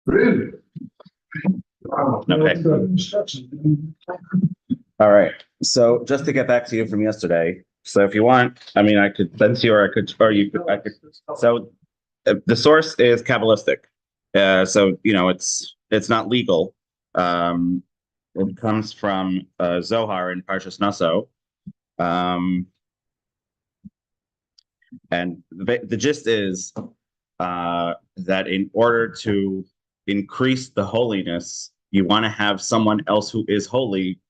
Really? Okay. All right. So just to get back to you from yesterday. So if you want, I mean, I could send to you, or I could, or you could, I could. So the source is Kabbalistic. So it's not legal. Um, it comes from Zohar in Parshas Naso. Um, and the gist is that in order to increase the holiness, you want to have someone else who is holy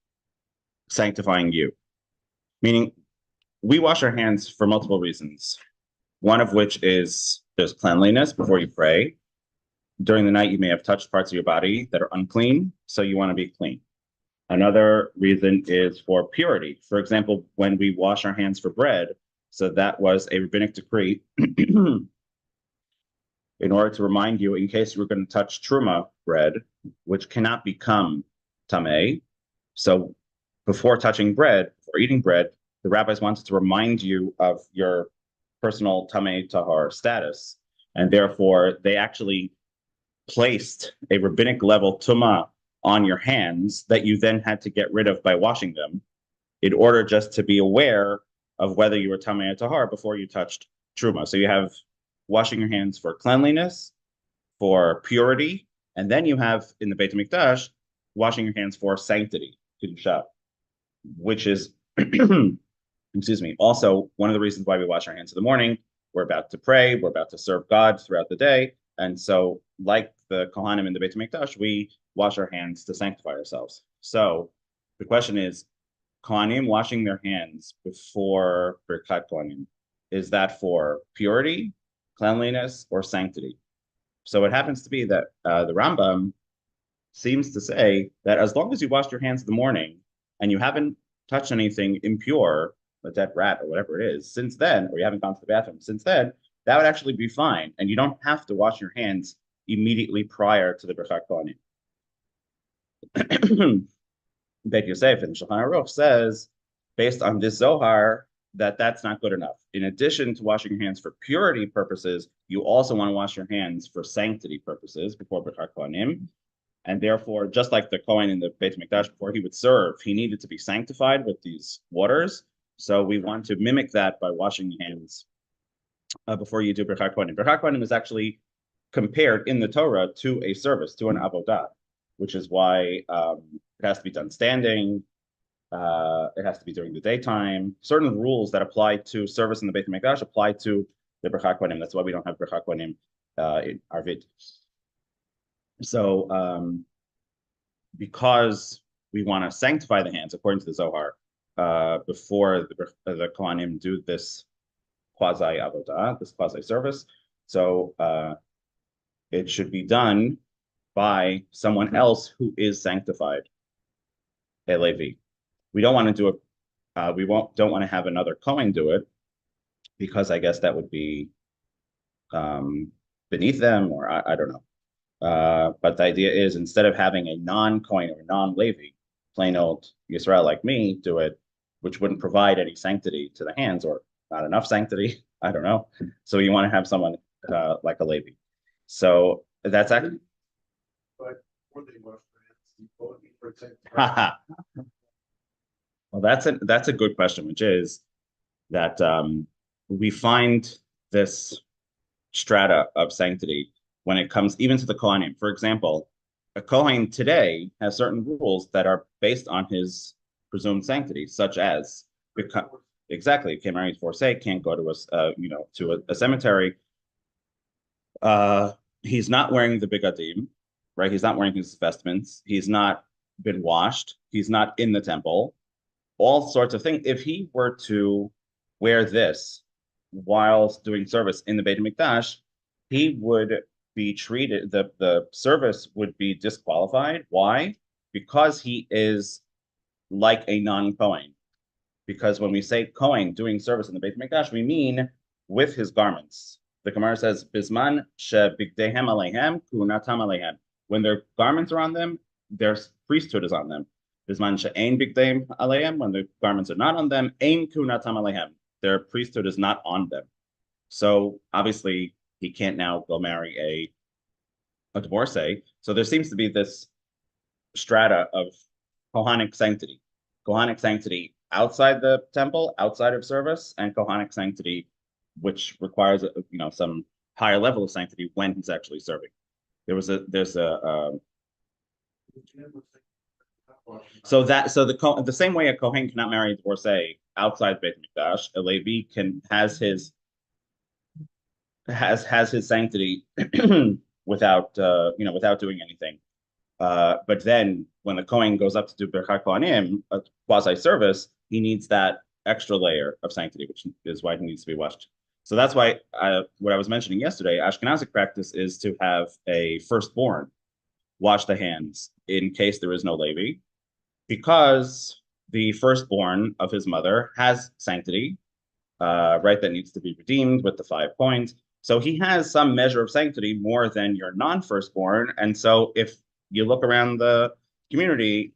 sanctifying you. Meaning, we wash our hands for multiple reasons. One of which is there's cleanliness before you pray. During the night, you may have touched parts of your body that are unclean, so you want to be clean. Another reason is for purity. For example, when we wash our hands for bread, so that was a rabbinic decree in order to remind you, in case you were going to touch truma bread, which cannot become tameh. So before touching bread, before eating bread, the rabbis wanted to remind you of your personal tameh tahar status, and therefore they actually placed a rabbinic level tuma on your hands that you then had to get rid of by washing them, in order just to be aware of whether you were tameh tahar before you touched truma. So you have washing your hands for cleanliness, for purity, and then you have in the Beit HaMikdash washing your hands for sanctity, kedusha, which is excuse me, also one of the reasons why we wash our hands in the morning. We're about to pray, we're about to serve God throughout the day, and so like the Kohanim in the Beit HaMikdash, we wash our hands to sanctify ourselves. So the question is, Kohanim washing their hands before Birkat Kohanim, is that for purity, cleanliness, or sanctity? So it happens to be that the Rambam seems to say that as long as you washed your hands in the morning and you haven't touched anything impure, a dead rat or whatever it is, since then, or you haven't gone to the bathroom since then, that would actually be fine. And you don't have to wash your hands immediately prior to the Birkat Kohanim. Beit Yosef in Shulchan Aruch says, based on this Zohar, that that's not good enough. In addition to washing your hands for purity purposes, you also want to wash your hands for sanctity purposes before Birkat Kohanim. And therefore, just like the Kohen in the Beit HaMikdash, before he would serve, he needed to be sanctified with these waters. So we want to mimic that by washing your hands before you do Birkat Kohanim. Birkat Kohanim is actually compared in the Torah to a service, to an avodah, which is why it has to be done standing. It has to be during the daytime. Certain rules that apply to service in the Beit HaMikdash apply to the Birkat Kohanim. That's why we don't have Birkat Kohanim in Arvid. So because we want to sanctify the hands according to the Zohar before the Kohanim do this quasi avodah, this quasi service, so it should be done by someone else who is sanctified, a Levi. We don't want to do it. Don't want to have another Kohen do it, because I guess that would be beneath them, or I don't know. But the idea is, instead of having a non-Kohen or non-Levi, plain old Yisrael like me do it, which wouldn't provide any sanctity to the hands, or not enough sanctity, I don't know. So you want to have someone like a Levi. So that's actually. Well, that's a good question, which is that we find this strata of sanctity when it comes even to the Kohanim. For example, a Kohen today has certain rules that are based on his presumed sanctity, such as exactly can't marry for sake, can't go to a cemetery. He's not wearing the bigadim, right? He's not wearing his vestments. He's not been washed. He's not in the temple. All sorts of things. If he were to wear this while doing service in the Beit HaMikdash, he would be treated, the service would be disqualified. Why? Because he is like a non-Kohen. Because when we say Kohen doing service in the Beit HaMikdash, we mean with his garments. The Gemara says, Bisman shebigdehem aleihem kunatam aleihem. When their garments are on them, their priesthood is on them. Bisman she'ein bigdehem aleihem. When the garments are not on them, ein kunatam aleihem. Their priesthood is not on them. So obviously, he can't now go marry a divorcee. So there seems to be this strata of Kohanic sanctity. Kohanic sanctity outside the temple, outside of service, and Kohanic sanctity, which requires some higher level of sanctity when he's actually serving. There's a so the same way a Kohen cannot marry a divorcee outside Beit Mikdash, a Levi has his sanctity without without doing anything. But then when the Kohen goes up to do Birkat Kohanim, a quasi service, he needs that extra layer of sanctity, which is why he needs to be washed. So that's why what I was mentioning yesterday, Ashkenazic practice is to have a firstborn wash the hands in case there is no Levi, because the firstborn of his mother has sanctity, right, that needs to be redeemed with the 5 points. So he has some measure of sanctity more than your non-firstborn. And so if you look around the community,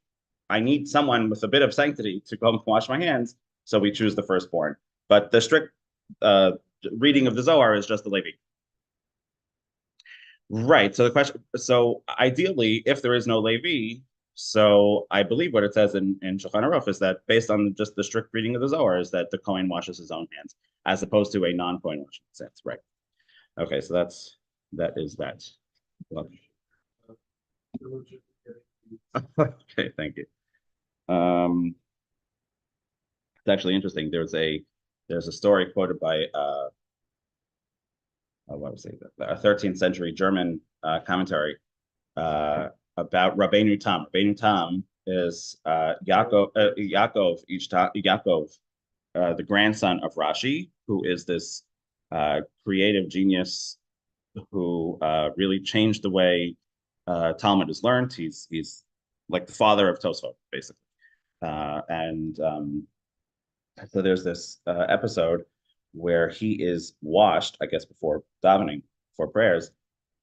I need someone with a bit of sanctity to go and wash my hands. So we choose the firstborn. But the strict reading of the Zohar is just the Levi. Right. So ideally, if there is no Levi, so I believe what it says in Shulchan Aruch is that based on just the strict reading of the Zohar is that the Kohen washes his own hands as opposed to a non-Kohen washing his hands. Right. Okay, so that is that. Well, okay, thank you. It's actually interesting. There's a story quoted by what was it? A 13th century German commentary about Rabbeinu Tam. Rabbeinu Tam is Yaakov, the grandson of Rashi, who is this creative genius who really changed the way Talmud is learned. He's like the father of Tosfot, basically. And so there's this episode where he is washed, I guess, before davening, for prayers,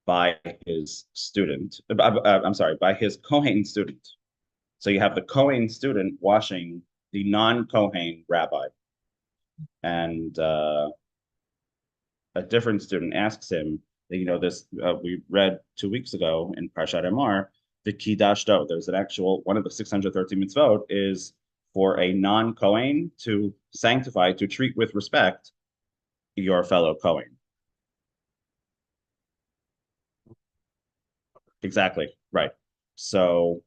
by his student. I'm sorry, by his Kohen student. So you have the Kohen student washing the non-Kohen rabbi. And a different student asks him, this we read 2 weeks ago in Parshat Emor, the Kidashto. There's an actual, one of the 613 mitzvot is for a non-Kohen to sanctify, to treat with respect your fellow Kohen. Exactly, right. So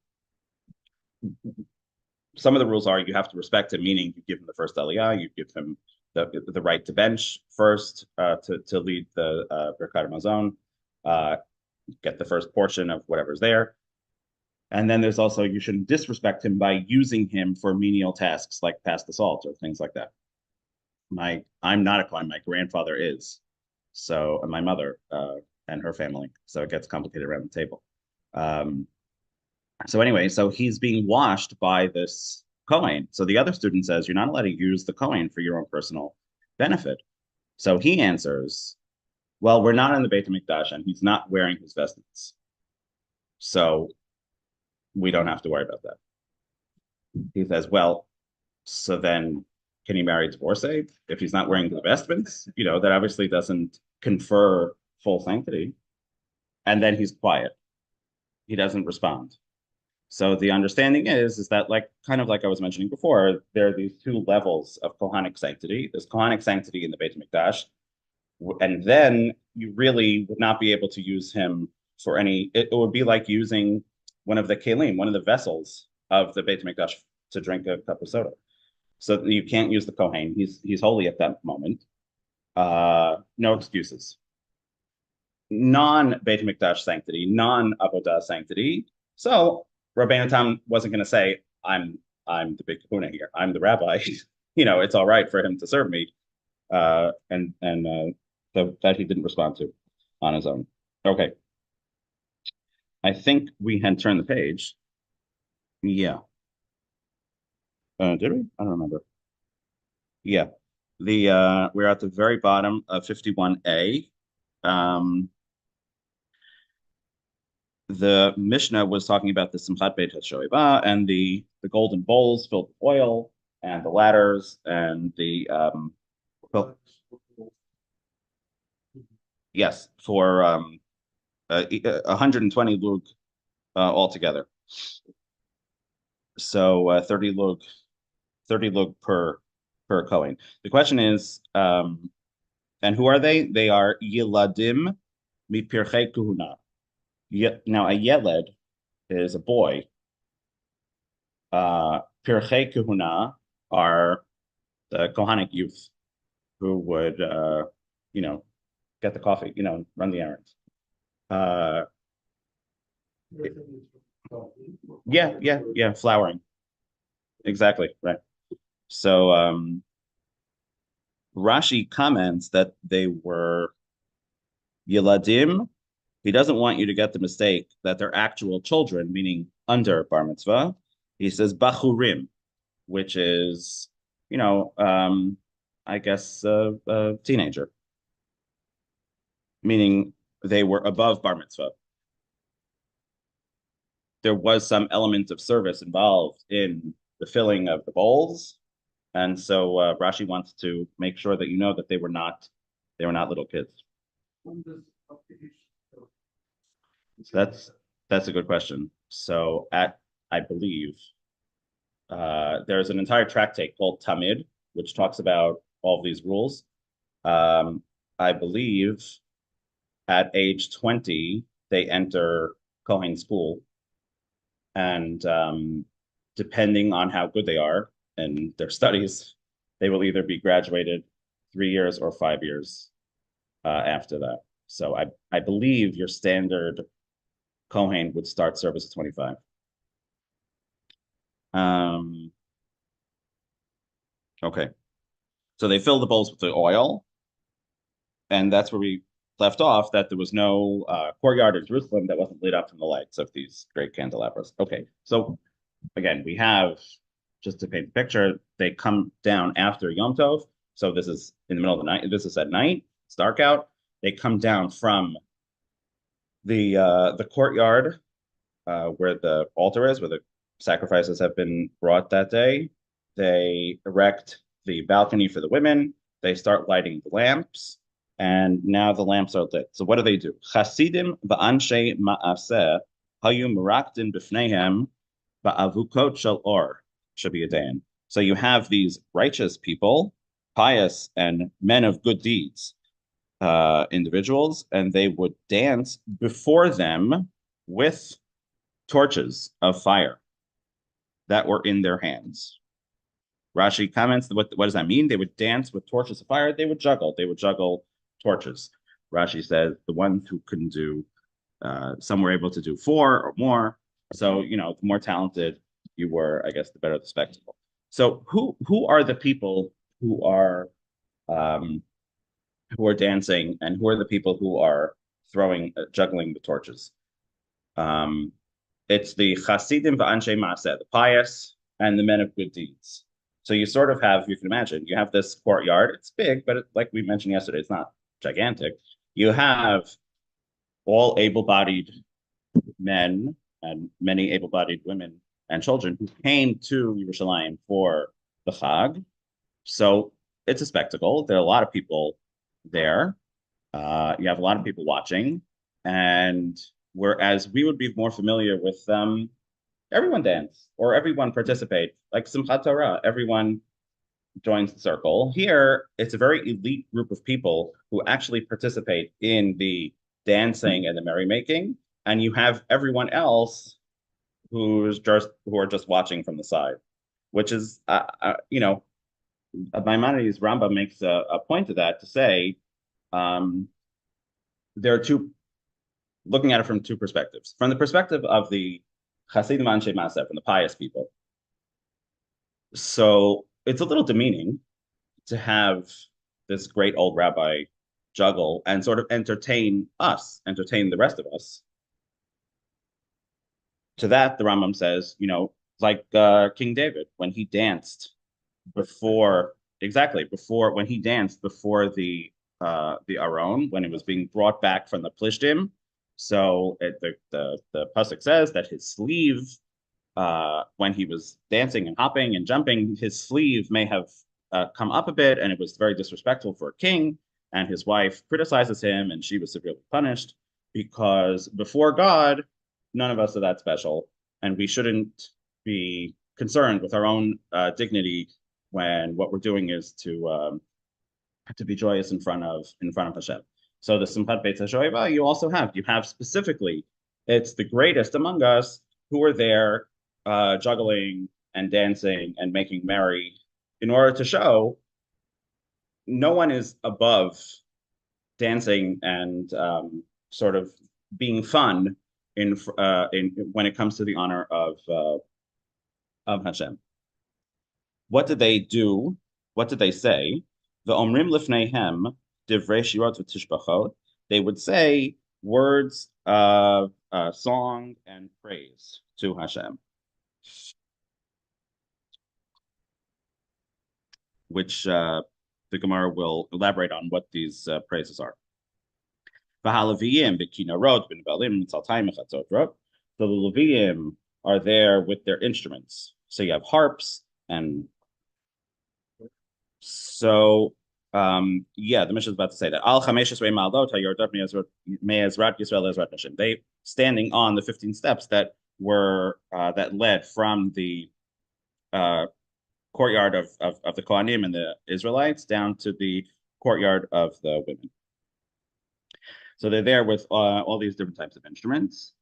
some of the rules are you have to respect him, meaning you give him the first aliyah, you give him the right to bench first to lead the Birkat Hamazon, get the first portion of whatever's there. And then there's also, you shouldn't disrespect him by using him for menial tasks like pass the salt or things like that. I'm not a Kohen, my grandfather is. So, and my mother and her family. So it gets complicated around the table. So anyway, so he's being washed by this Kohen. So the other student says, you're not allowed to use the Kohen for your own personal benefit. So he answers, well, we're not in the Beit HaMikdash and he's not wearing his vestments. So we don't have to worry about that. He says, well, so then can he marry a divorcee if he's not wearing the vestments? That obviously doesn't confer full sanctity. And then he's quiet. He doesn't respond. So the understanding is that, like, kind of like I was mentioning before, there are these 2 levels of Kohanic sanctity. There's Kohanic sanctity in the Beit HaMikdash, and then you really would not be able to use him for any, it would be like using one of the kelim, one of the vessels of the Beit HaMikdash to drink a cup of soda. So you can't use the Kohen. He's holy at that moment. No excuses. Non-Beit HaMikdash sanctity, non-Avodah sanctity. So Rabbeinu Tam wasn't going to say, I'm the big kahuna here. I'm the rabbi. It's all right for him to serve me. So that he didn't respond to on his own. Okay. I think we had turned the page. Yeah. Did we? I don't remember. Yeah. We're at the very bottom of 51a. The Mishnah was talking about the Simchat Beit HaShoeva and the golden bowls filled with oil and the ladders and the yes, for 120 lug altogether. So 30 lug per Kohen. The question is, and who are they? They are Yiladim mipirchei kuhuna. Now, a Yeled is a boy. Pirchei kuhuna are the Kohanic youth who would, you know, get the coffee, run the errands. Yeah, flowering. Exactly, right. So Rashi comments that they were Yiladim. He doesn't want you to get the mistake that they're actual children, meaning under bar mitzvah. He says Bachurim, which is, I guess a teenager, meaning they were above bar mitzvah. There was some element of service involved in the filling of the bowls, and so Rashi wants to make sure that you know that they were not little kids. So that's a good question. So I believe there's an entire tractate called Tamid, which talks about all of these rules. I believe at age 20 they enter Kohen school, and depending on how good they are in their studies, they will either be graduated 3 years or 5 years after that. So I believe your standard Kohen would start service at 25. Okay. So they fill the bowls with the oil, and that's where we left off, that there was no courtyard of Jerusalem that wasn't lit up from the lights of these great candelabras. Okay, so again, we have, just to paint the picture, they come down after Yom Tov. So this is in the middle of the night. This is at night. It's dark out. They come down from the courtyard where the altar is, where the sacrifices have been brought that day. They erect the balcony for the women. They start lighting the lamps, and now the lamps are lit. So what do? Chasidim va'anshe ma'aseh hayu merakdin b'fneihem ba'avukot shel or shabiyadain. So you have these righteous people, pious and men of good deeds, individuals, and they would dance before them with torches of fire that were in their hands. Rashi comments, what does that mean? They would dance with torches of fire. They would juggle torches. Rashi says the ones who couldn't do, some were able to do 4 or more. So, the more talented you were, I guess, the better the spectacle. So who are the people who are dancing, and who are the people who are juggling the torches? It's the Chasidim va'anshe Maaseh, the pious and the men of good deeds. So you sort of have, you can imagine, you have this courtyard. It's big, but like we mentioned yesterday, it's not gigantic. You have all able-bodied men and many able-bodied women and children who came to Yerushalayim for the Chag. So it's a spectacle. There are a lot of people there. You have a lot of people watching. And whereas we would be more familiar with everyone dance or everyone participate, like Simchat Torah, everyone joins the circle. Here, it's a very elite group of people who actually participate in the dancing and the merrymaking, and you have everyone else who are just watching from the side, which is, Maimonides Rambam makes a point of that to say there are looking at it from two perspectives. From the perspective of the Chasidim Anshe Maseh, from the pious people. So it's a little demeaning to have this great old rabbi juggle and sort of entertain the rest of us. To that, the Rambam says, like King David, when he danced before the Aron, when it was being brought back from the Plishtim. So the pasuk says that his sleeve, when he was dancing and hopping and jumping, his sleeve may have come up a bit, and it was very disrespectful for a king. And his wife criticizes him, and she was severely punished because before God, none of us are that special, and we shouldn't be concerned with our own dignity when what we're doing is to be joyous in front of Hashem. So the Simchat Beit HaShoeva, you have specifically, it's the greatest among us who are there juggling and dancing and making merry in order to show no one is above dancing and sort of being fun in when it comes to the honor of Hashem. What did they do? What did they say? The Omrim Lifneihem Divrei Shirot v'Tishbachot. They would say words of song and praise to Hashem, which the Gemara will elaborate on what these praises are. So the Leviim are there with their instruments. So you have harps, and so the Mishnah is about to say that Al Chameshes Ma'alot HaYordot Me'ezrat Yisrael Ezrat Hashem. They standing on the 15 steps that were that led from the courtyard of the Kohanim and the Israelites down to the courtyard of the women. So they're there with all these different types of instruments.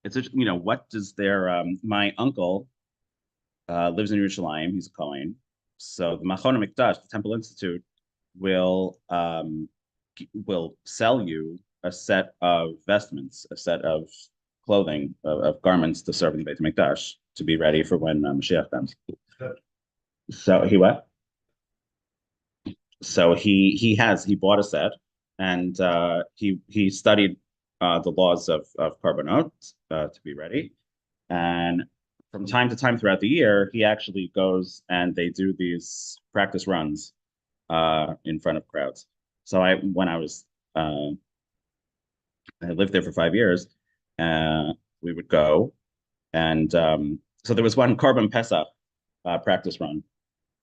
It's what does their my uncle lives in Yerushalayim. He's a Kohen. So the Machon Mikdash, the Temple Institute, will sell you a set of vestments, a set of clothing, of garments to serve in the Beit Mikdash to be ready for when Mashiach comes. So he what? So he bought a set, and he studied the laws of Korbanot to be ready, and from time to time throughout the year, he actually goes and they do these practice runs in front of crowds. So I lived there for 5 years, we would go, and so there was one Korban Pesach practice run,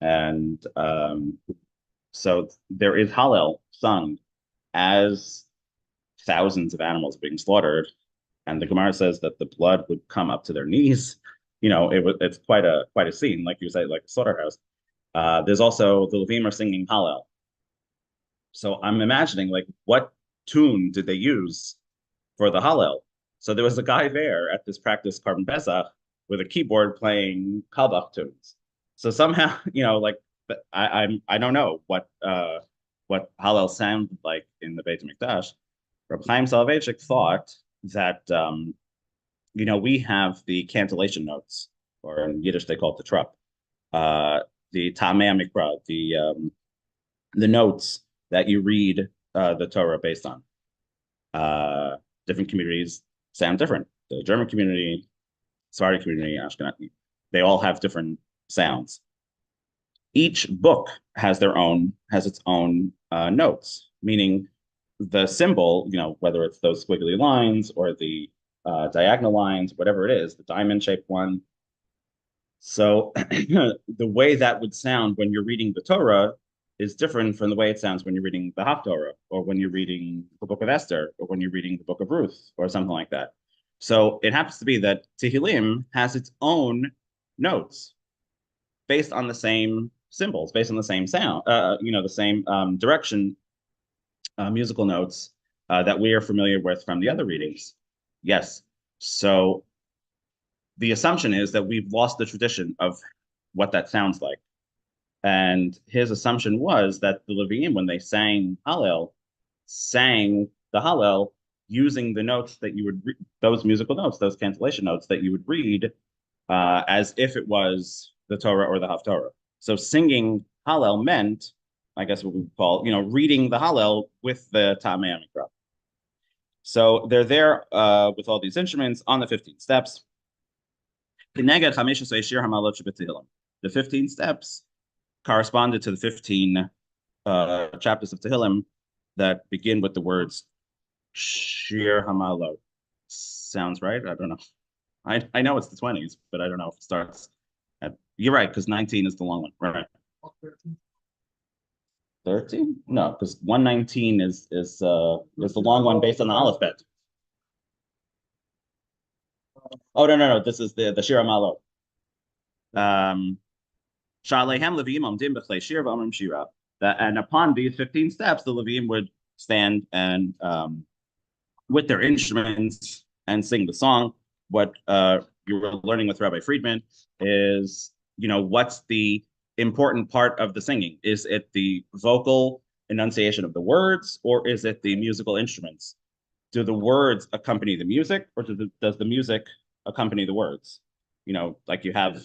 and so there is Hallel sung as thousands of animals being slaughtered, and the Gemara says that the blood would come up to their knees. It's quite a scene, like you say, like a slaughterhouse. There's also the Levim are singing Hallel. So I'm imagining, like, what tune did they use for the Hallel? So there was a guy there at this practice Korban Pesach with a keyboard playing Kalbach tunes. So somehow, I don't know what Hallel sounded like in the Beit HaMikdash. Reb Chaim Soloveitchik thought that we have the cantillation notes, or in Yiddish they call it the trup, the Tamei Mikra, the notes that you read the Torah based on. Different communities sound different. The German community, Sephardi community, Ashkenazi, they all have different sounds. Each book has its own notes, meaning the symbol, whether it's those squiggly lines or the diagonal lines, whatever it is, the diamond-shaped one. So the way that would sound when you're reading the Torah is different from the way it sounds when you're reading the Haftorah, or when you're reading the Book of Esther, or when you're reading the Book of Ruth, or something like that. So it happens to be that Tehillim has its own notes based on the same symbols, based on the same sound, the same direction, musical notes that we are familiar with from the other readings. Yes. So the assumption is that we've lost the tradition of what that sounds like. And his assumption was that the Leviim, when they sang Hallel, sang the Hallel using the notes that you would those musical notes, those cantillation notes that you would read as if it was the Torah or the Haftorah. So singing Hallel meant, I guess what we would call, reading the Hallel with the Tamei Mikra. So they're there with all these instruments on the 15 steps. The 15 steps corresponded to the 15 chapters of Tehillim that begin with the words Shir Hamalot. Sounds right? I don't know. I know it's the 20s, but I don't know if it starts at, you're right, because 19 is the long one, right? 13? No, because 119 is the long one based on the Aleph bet. Oh no, this is the Shira Malo. Um Shalehem Levim Omdim B'chlei Shir V'Omrim Shira. And upon these 15 steps, the Levim would stand and with their instruments and sing the song. What you were learning with Rabbi Friedman is, what's the important part of the singing? Is it the vocal enunciation of the words, or is it the musical instruments? Do the words accompany the music, or does the music accompany the words? Like you have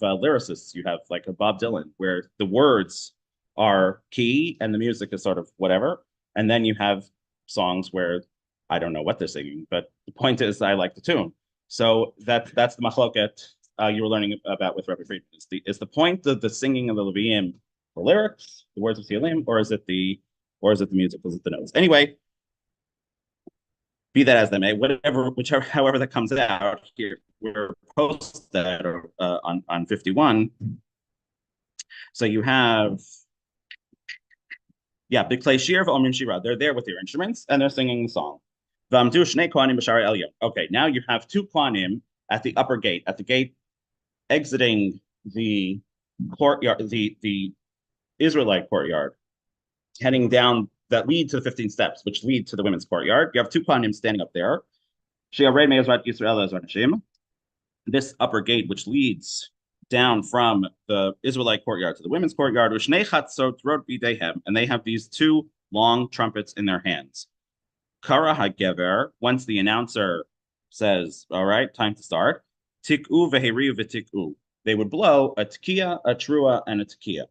lyricists, you have like a Bob Dylan, where the words are key and the music is sort of whatever, and then you have songs where I don't know what they're singing, but the point is I like the tune. So that's the machloket you were learning about with Rabbi Friedman. Is the point of the singing of the Levium the lyrics, the words of Tehillim, or is it the music? Is it the notes? Anyway, be that as they may, however that comes out here, we're post that on 51. So you have, big play shir v'omrim shira. They're there with their instruments and they're singing the song. V'amdu shnei kohanim b'shara elyon. Okay, now you have two kohanim at the upper gate, at the gate exiting the courtyard, the Israelite courtyard, heading down that lead to the 15 steps, which lead to the women's courtyard. You have two kohanim standing up there. This upper gate, which leads down from the Israelite courtyard to the women's courtyard, and they have these two long trumpets in their hands. Kara hagever, once the announcer says, all right, time to start, tik'u veheriu v'tik'u. They would blow a tekiah, a trua, and a tekiah.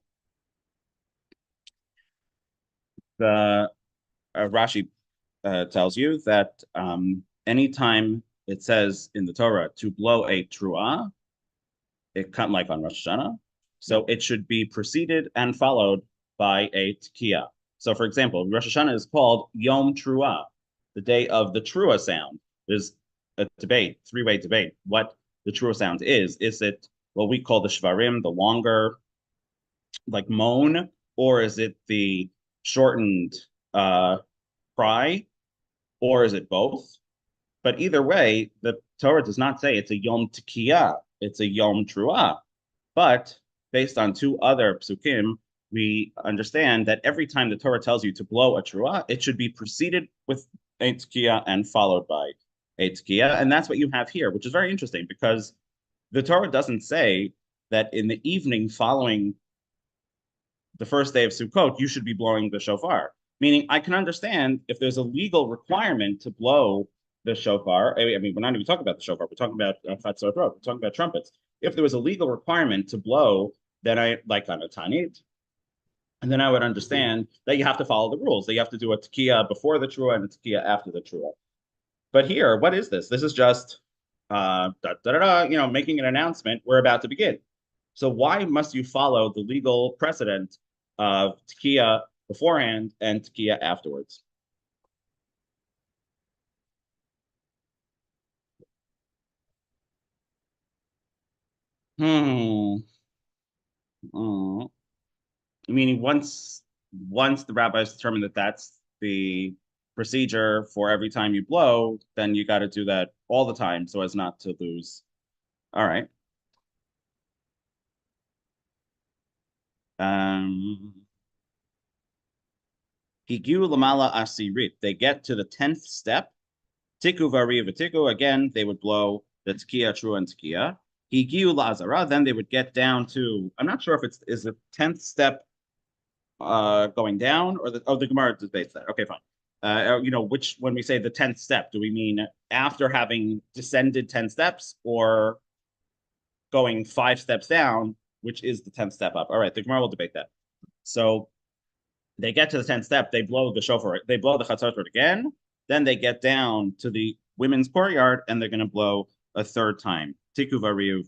The Rashi tells you that anytime it says in the Torah to blow a trua, it comes like on Rosh Hashanah, so it should be preceded and followed by a tekiah. So, for example, Rosh Hashanah is called Yom Trua, the day of the trua sound. There's a debate, three-way debate, what the trua sound is. Is it what we call the shvarim, the longer, like moan, or is it the shortened cry, or is it both? But either way, the Torah does not say it's a Yom Tekiah, it's a Yom Trua. But based on two other psukim, we understand that every time the Torah tells you to blow a Trua, it should be preceded with a Tekiah and followed by a Tekiah. And that's what you have here, which is very interesting because the Torah doesn't say that in the evening following the first day of Sukkot, you should be blowing the shofar. Meaning, I can understand if there's a legal requirement to blow the shofar. I mean, we're not even talking about the shofar. We're talking about chatzot. We're talking about trumpets. If there was a legal requirement to blow, then I like on a tanit, and then I would understand that you have to follow the rules. That you have to do a tekiah before the trua and a tekiah after the trua. But here, what is this? This is just making an announcement. We're about to begin. So why must you follow the legal precedent of tekiah beforehand and tekiah afterwards? Hmm. Hmm. Meaning once the rabbis determine that that's the procedure for every time you blow, then you got to do that all the time so as not to lose. All right. Higiu lamala asirit. They get to the 10th step. Tiku vari v'tiku. Again, they would blow the tekiah, trua, and tekiah. Higiu la'azara. Then they would get down to. I'm not sure if is the 10th step going down or the Gemara debates that. Okay, fine. Which when we say the 10th step, do we mean after having descended 10 steps or going 5 steps down, which is the 10th step up? All right, the Gemara will debate that. So they get to the 10th step, they blow the shofar, they blow the chatzot again, then they get down to the women's courtyard and they're going to blow a third time. Tiku variu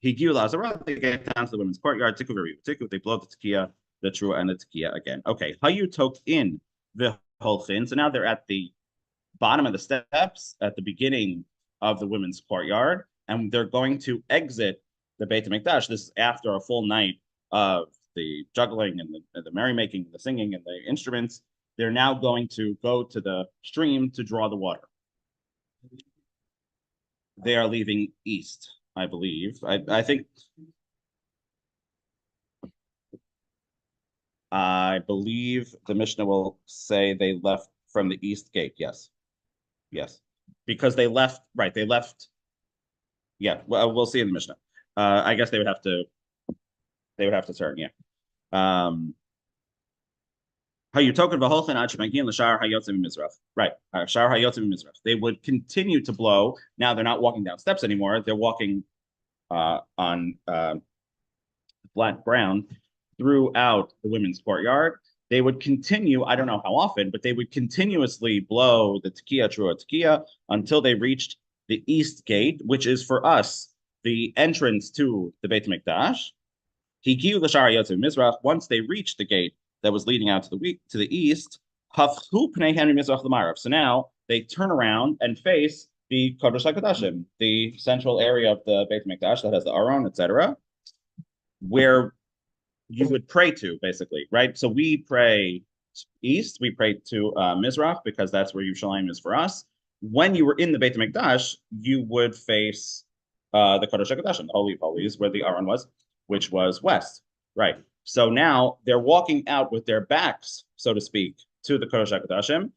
higiu lazara, they get down to the women's courtyard, tiku variu tiku, they blow the tekiah, the trua, and the tekiah again. Okay, hayu tok in the holchin. So now they're at the bottom of the steps at the beginning of the women's courtyard, and they're going to exit the Beit HaMikdash. This is after a full night of the juggling and the merrymaking, the singing and the instruments, they're now going to go to the stream to draw the water. They are leaving east, I believe. I believe the Mishnah will say they left from the east gate. Yes. Yes. Because they left, right, they left. Yeah, well, we'll see in the Mishnah. I guess they would have to turn, yeah. How you token v'holchen ad shemagin l'shar hayotzim mizrach. Right, shar hayotzim mizrach. They would continue to blow. Now they're not walking down steps anymore. They're walking on flat ground throughout the women's courtyard. They would continue, I don't know how often, but they would continuously blow the tekiah, trua tekiah, until they reached the east gate, which is for us the entrance to the Beit Mikdash. Higiu l'shar hayotzim mizrach. Once they reached the gate that was leading out to the east, hafchu pneihem mizrach l'marav. So now they turn around and face the Kodesh HaKodashim, the central area of the Beit Mikdash that has the Aron, etc., where you would pray to, basically, right? So we pray east, we pray to Mizrach, because that's where Yerushalayim is for us. When you were in the Beit HaMikdash, you would face the Kodesh HaKodashim, the Holy of Holies, where the Aron was, which was west, right? So now they're walking out with their backs, so to speak, to the Kodesh HaKodashim.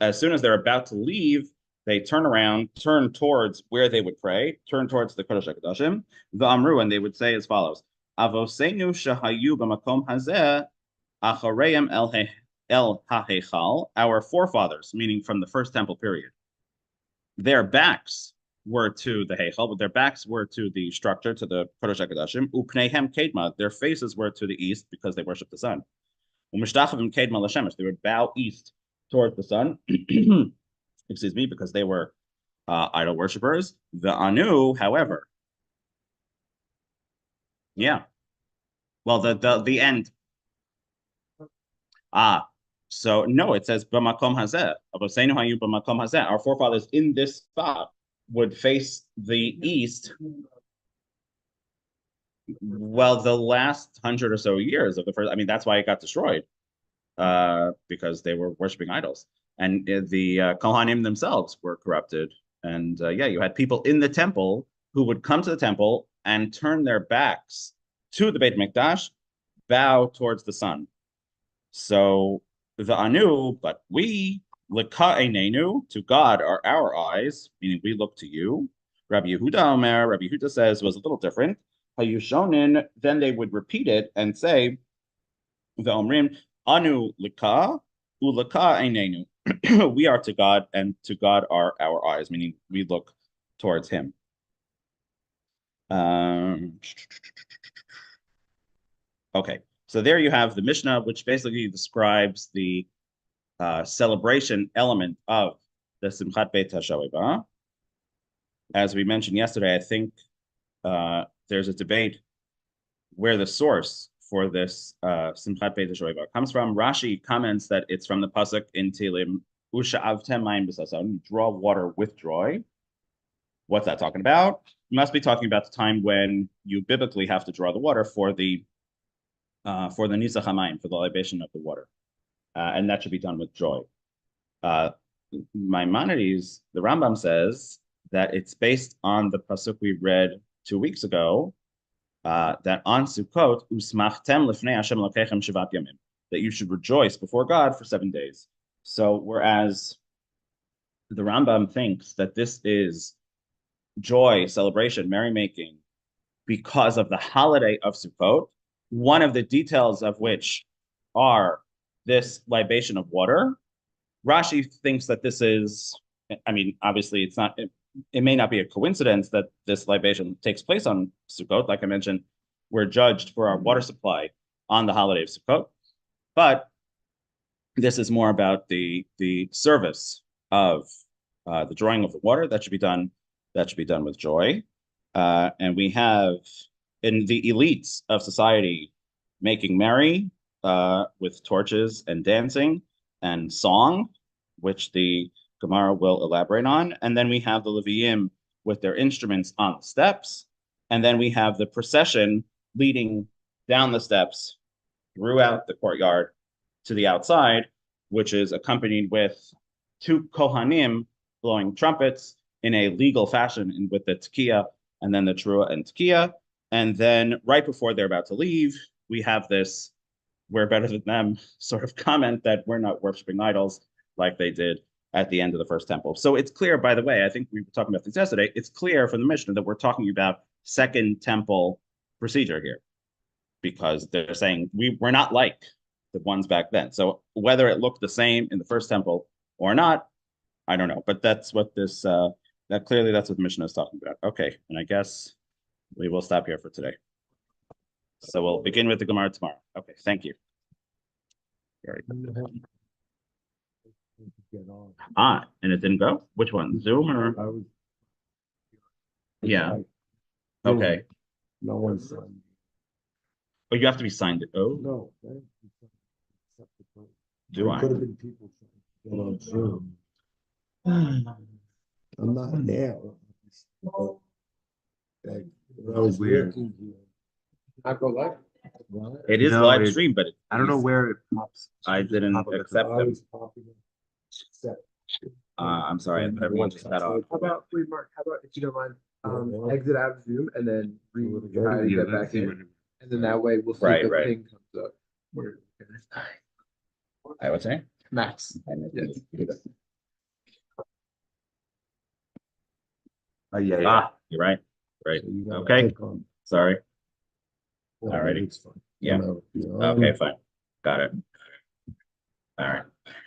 As soon as they're about to leave, they turn around, turn towards where they would pray, turn towards the Kodesh HaKodashim, the Amru, and they would say as follows: Avosenu shahayu b'makom hazeh achareim el ha'hechal. Our forefathers, meaning from the first temple period, their backs were to the Heichal, but their backs were to the structure, to the Kodesh HaKodashim. Upneihem kedma, their faces were to the east because they worship the sun. U'mishtachavim kedma l'shemesh, they would bow east towards the sun. Excuse me, because they were idol worshippers. The Anu, however, yeah. Well, the end. So no, it says b'makom hazeh. Avosenu hayu b'makom hazeh. Our forefathers in this spot would face the east. Well, the last 100 or so years of the first, I mean, that's why it got destroyed, because they were worshiping idols, and the Kohanim themselves were corrupted. And yeah, you had people in the temple who would come to the temple and turn their backs to the Beit Mikdash, bow towards the sun. So the Anu, but we, Lika einenu, to God are our eyes, meaning we look to you. Rabbi Yehuda Omer, Rabbi Yehuda says, was a little different. Hayushonin, then they would repeat it and say, the Omrim, Anu Lika, Ulika einenu. We are to God, and to God are our eyes, meaning we look towards him. Okay, so there you have the Mishnah, which basically describes the celebration element of the Simchat Beit HaShoeva. As we mentioned yesterday, I think there's a debate where the source for this Simchat Beit HaShoeva comes from. Rashi comments that it's from the pasuk in Tehillim, Usha'avtem mayim b'sason, draw water with joy. What's that talking about? You must be talking about the time when you biblically have to draw the water for the Nisach HaMayim, for the libation of the water. And that should be done with joy. Maimonides, the Rambam says that it's based on the pasuk we read 2 weeks ago, that on Sukkot, usmachtem lifnei Hashem Elokechem shivat yamim, that you should rejoice before God for 7 days. So whereas the Rambam thinks that this is joy, celebration, merrymaking, because of the holiday of Sukkot, one of the details of which are this libation of water, Rashi thinks that this is, I mean, obviously it's not, it may not be a coincidence that this libation takes place on Sukkot. Like I mentioned, we're judged for our water supply on the holiday of Sukkot, but this is more about the service of the drawing of the water that should be done with joy. And we have in the elites of society making merry with torches and dancing and song, which the Gemara will elaborate on. And then we have the Leviim with their instruments on the steps. And then we have the procession leading down the steps, throughout the courtyard to the outside, which is accompanied with two Kohanim blowing trumpets in a legal fashion and with the tekiah and then the teruah and tekiah. And then right before they're about to leave, we have this "we're better than them" sort of comment that we're not worshiping idols like they did at the end of the first temple. So it's clear, by the way, I think we were talking about this yesterday, it's clear from the Mishnah that we're talking about second temple procedure here, because they're saying we're not like the ones back then. So whether it looked the same in the first temple or not, I don't know. But that's what this that clearly that's what the Mishnah is talking about. Okay, and I guess we will stop here for today. So we'll begin with the Gemara tomorrow. Okay, thank you. Very good. And it didn't go? Which one? Zoom or? Yeah. Okay. No one signed. But you have to be signed. Oh, No. do I? Could have been people on Zoom. I'm not there. Like, when I was working here. I go live. It is No, live stream, but I don't know where it pops. I didn't Pop up accept I them. was popping it. Except- I'm sorry, everyone just got off. How about wait, Mark? How about if you don't mind, exit out of Zoom and then try to get back in, and then that way we'll see Right, if the right. thing comes up. Where I would say. Max? Yes. Yeah, yeah. Ah, you're right. Right. So you gotta Okay. click on- Sorry. Oh, Alrighty. it's fine. Yeah. No, Okay, fine. Got it. All right.